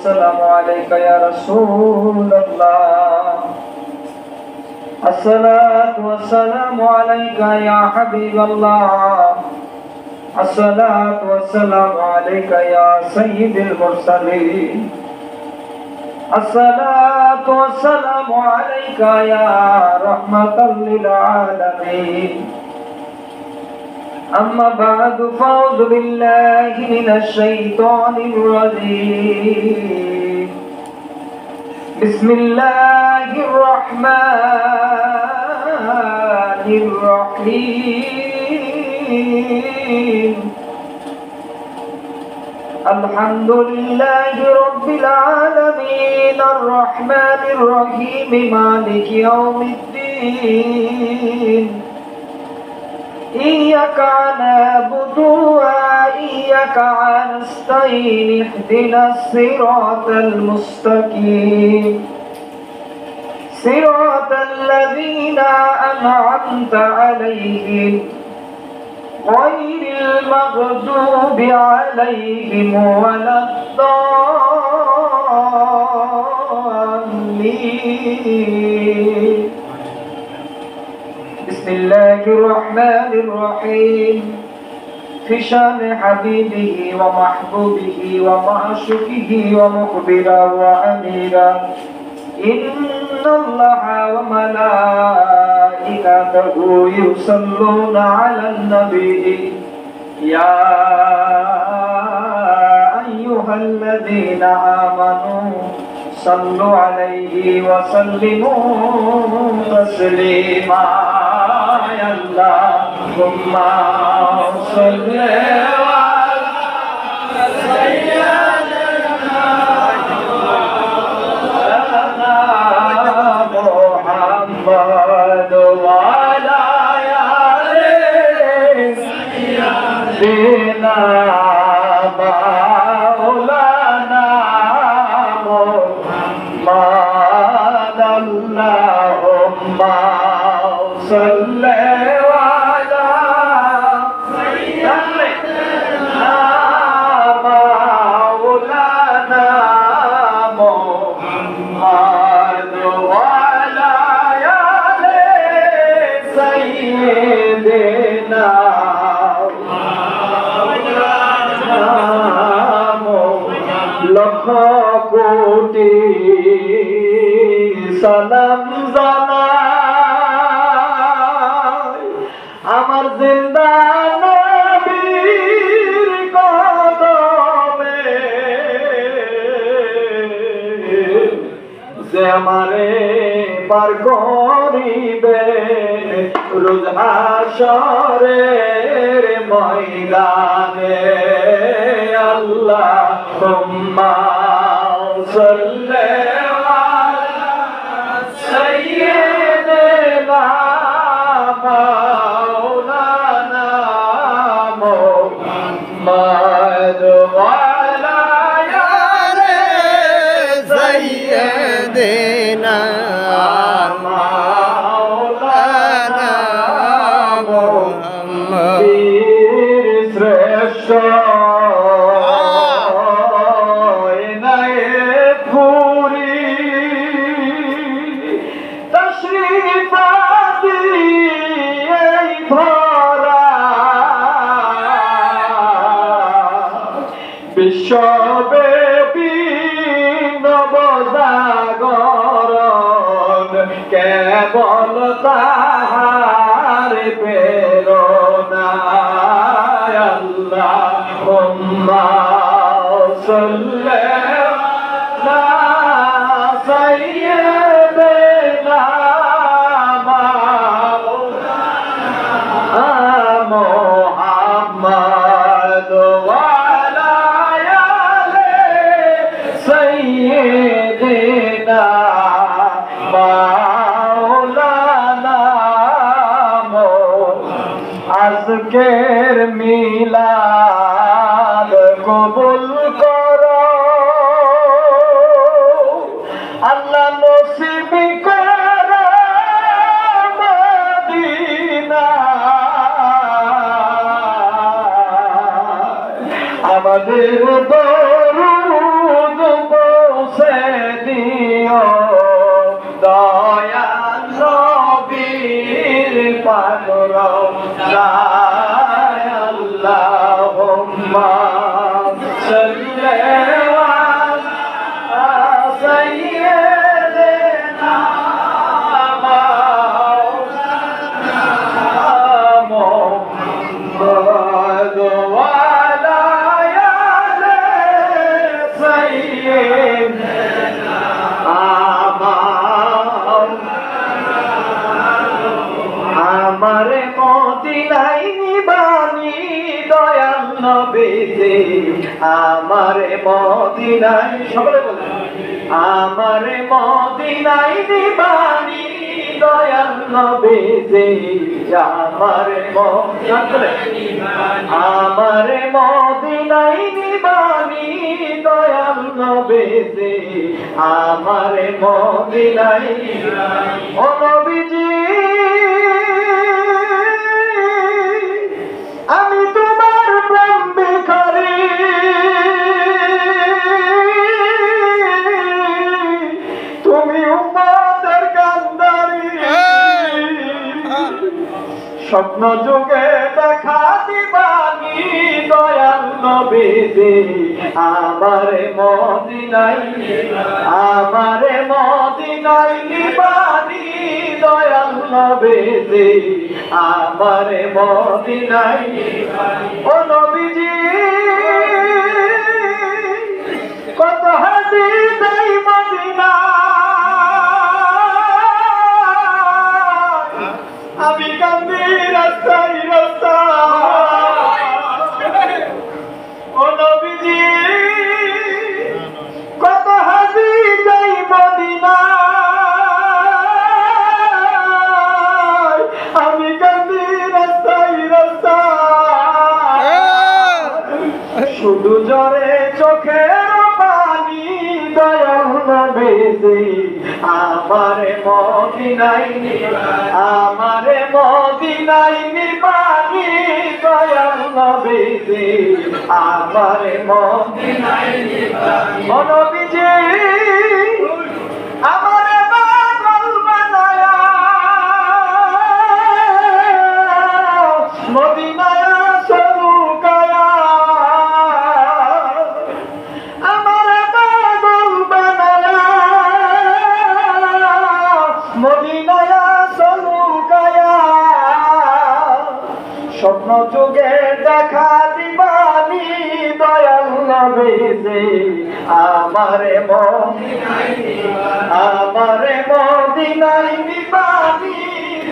والسلام عليك يا رسول الله. الصلاة والسلام عليك يا حبيب الله. الصلاة والسلام عليك يا سيد المرسلين. الصلاة والسلام عليك يا رحمة للعالمين. أما بعد فأعوذ بالله من الشيطان الرجيم. بسم الله الرحمن الرحيم. الحمد لله رب العالمين الرحمن الرحيم مالك يوم الدين. إياك نعبد وإياك نستعين اهدنا الصراط المستقيم صراط الذين أنعمت عليهم غير المغضوب عليهم ولا الضالين. بسم الله الرحمن الرحيم. في شان حبيبه ومحبوبه ومعشوقه ومخبرا وأميرا. إن الله وملائكته يصلون على النبي يا أيها الذين آمنوا صلوا عليه وسلموا تسليما. يا اللهم صل على سيدنا محمد وعلى آله سيدنا مولانا محمد. اللهم صل على سيدنا مولانا محمد وعلى آل سيدنا লক্ষ কোটি সালাম জানাই আমার জিন্দা নবীর কদমে, যে আমারে পার করিবে রোজ হাশরের ময়দানে। আল্লাহুম্মা সাল্লি আলা সাইয়্যিদিনা মাওলানা মুহাম্মদ ওয়া আলা আলি সাইয়্যিদিনা মাওলানা মুহাম্মদ। শ্রেষ্ঠ বিশ্বব্যাপী নবজাগরণ কেবল তাহার প্রেরণা। আল্লাহুম্মা সাল্লি আলা সাইয়্যিদিনা মাওলানা মুহাম্মদ ওয়া سيدنا مولانا আজকের মিলাদ কবুল করো আল্লাহ, নসিব করো মদিনা। আমাদের দরুদ পাগরাও আল্লাহুম্মা সাল্লি আলা সাইয়্যিদিনা মুহাম্মাদ ওয়া আলা আলি সাইয়্যিদিনা আমারে মদিনায় নিবানি দয়াল নবীজি আমারে মদিনায় সকলে বলেন আমারে মদিনায় নিবানি দয়াল নবীজি আমারে আমারে মদিনায় নিবানি দয়াল নবীজি আমারে মদিনায় ও নবীজি আমি তোমার প্রেম ভিখারি তুমি উম্মতের কান্দারি স্বপ্ন যুগে দেখা দিবানি দয়াল নবীজি আমারে মদিনায় নিবানি দয়াল নবীজি আমারে মদিনায় ও নবীজি কত হাদিস এই মদিনা আমি কান্দি রাস্তায় ও নবীজি কত হাদিস এই মদিনা আমি কান্দি রাস্তায় শুধু জরে চোখের পানি দয়াল নবীজি আমারে মদিনায় নিবানি দয়াল নবীজি আমারে মদিনায় নিবানি ও নবীজি আমারে পাগল বানায়া মদিনায় সলুকায়া আমারে পাগল বানায়া মদিনায় সলুকায়া স্বপ্ন যুগে দেখা দিবানি দয়াল নবীজি আমারে মদিনায় নিবানি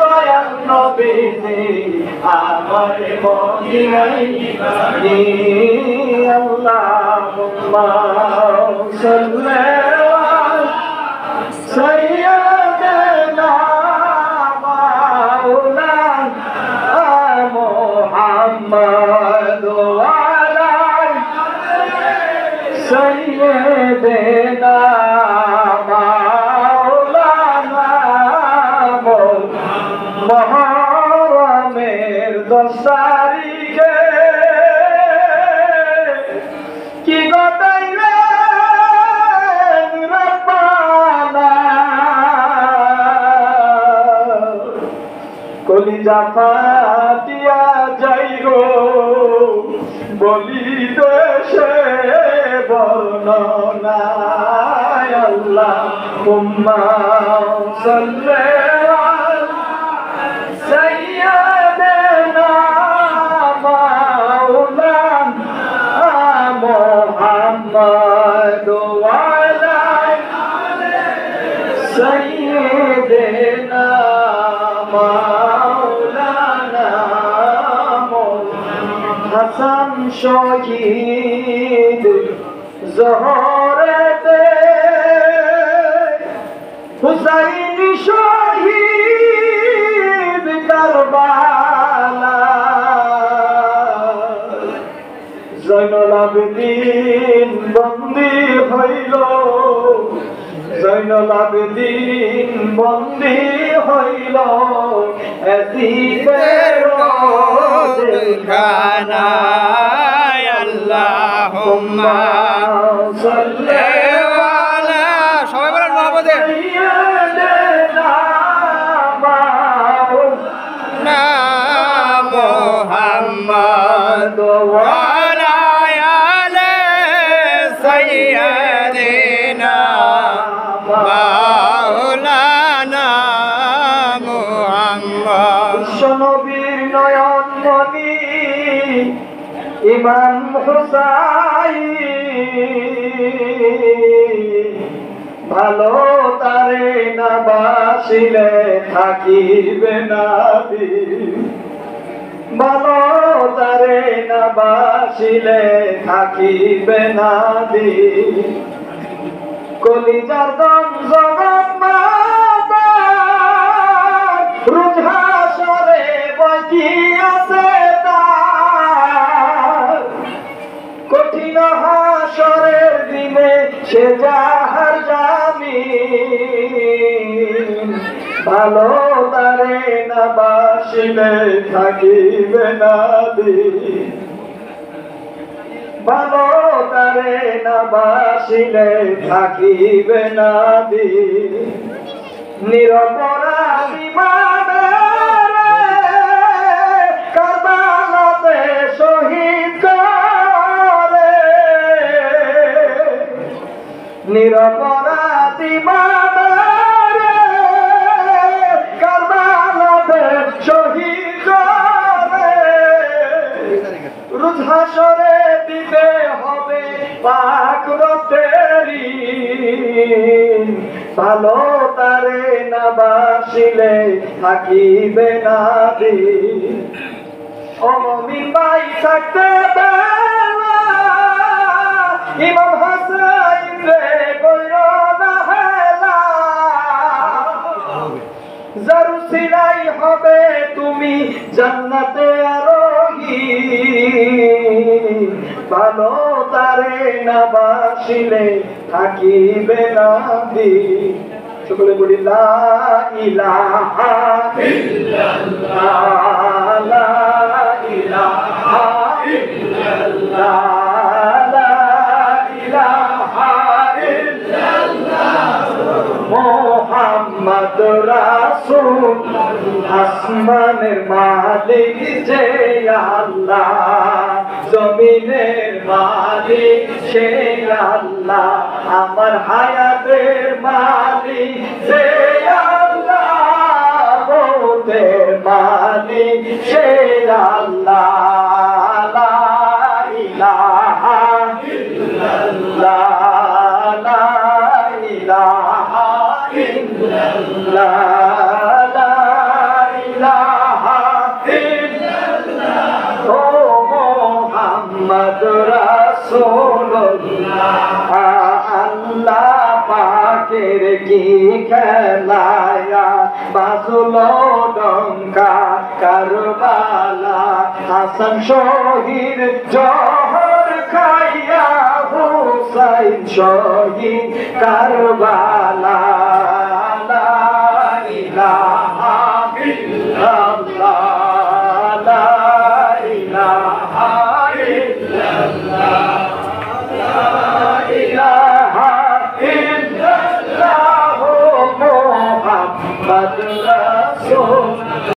দয়াল নবীজি আমারে মদিনায় নিবানি আল্লাহুম্মা সাল্লি আলা সাইয়্যিদিনা মাওলানা মুহাম্মাদ ওয়া আলা সাইয়্যিদিনা মাওলানা মুহররমের 10 তারিখে কি গতাইলেন রব্বানা কলিজা ফাটিয়া যাইগো বলি দেশে বর্ণনা আল্লাহুম্মা সাল্লি আলা সাইয়্যিদিনা মাওলানা মুহাম্মাদ ওয়া আলা সাইয়্যিদিনা মাওলানা হাসান শহীদ জোহরেতে হুসাইন শহীদ কারবালা জয়নুল আবেদিন বন্দী হইল জয়নুল আবেদিন বন্দী হইল এসিদের জেলখানায় আল্লাহুম্মা সাল্লি আলা সবাই বলেন মুহাম্মদে ইমাম হুসাইন ভালো তারে না বাসিলে থাকিবে না দিন, ভালো তারে না বাসিলে থাকিবে না দিন। কলিজার দম জগৎ মাতা রোজ হাসরে বসি আছে তার, কঠিন হাসরের দিনে সে যাহার জামিন, ভালো তারে না বাসিলে থাকিবে না দিন, ভালো তারে না বাসিলে থাকিবে না দিন। নিরপরাধী মানবে কারবালাতে শহীদ করে, নিরপরাধী মানবে কারবালাতে শহীদ করে, রোজ হাসরে দিতে হবে পাক রক্তেরি, ভালো তারে না বাসিলে থাকিবে না দিন। ও মুমিন ভাই থাকতে বেলা ইমাম হাসাইন রে কইরো না হেলা, যার উসিলাই হবে তুমি জান্নাতে আরোহী, ভালো তারে না বাসিলে থাকিবে না দিন। সকলে বলি লা ইলাহা ইল্লাল্লাহ, লা ইলাহা ইল্লাল্লাহ, লা ইলাহা ইল্লাল্লাহ মুহাম্মদ রাসূল। আসমানের মালিক যে আল্লাহ, জমিনের মালিক সে আল্লাহ, আমার হায়াতের মালিক যে আল্লাহ, মৌতের মালিক সে আল্লাহ। লা ইলাহা ইল্লাল্লাহ, লা ইলাহা ইল্লাল্লাহ, লা ইলাহা ইল্লাল্লাহ ও মুহাম্মদ রাসূলুল্লাহ। আল্লাহ পাকের কি খেলায়া বাজলো ডঙ্কা কারবালা, হাসান শহীদ জহর খাইয়া হুসাইন শহীদ কারবালা। লা ইলাহা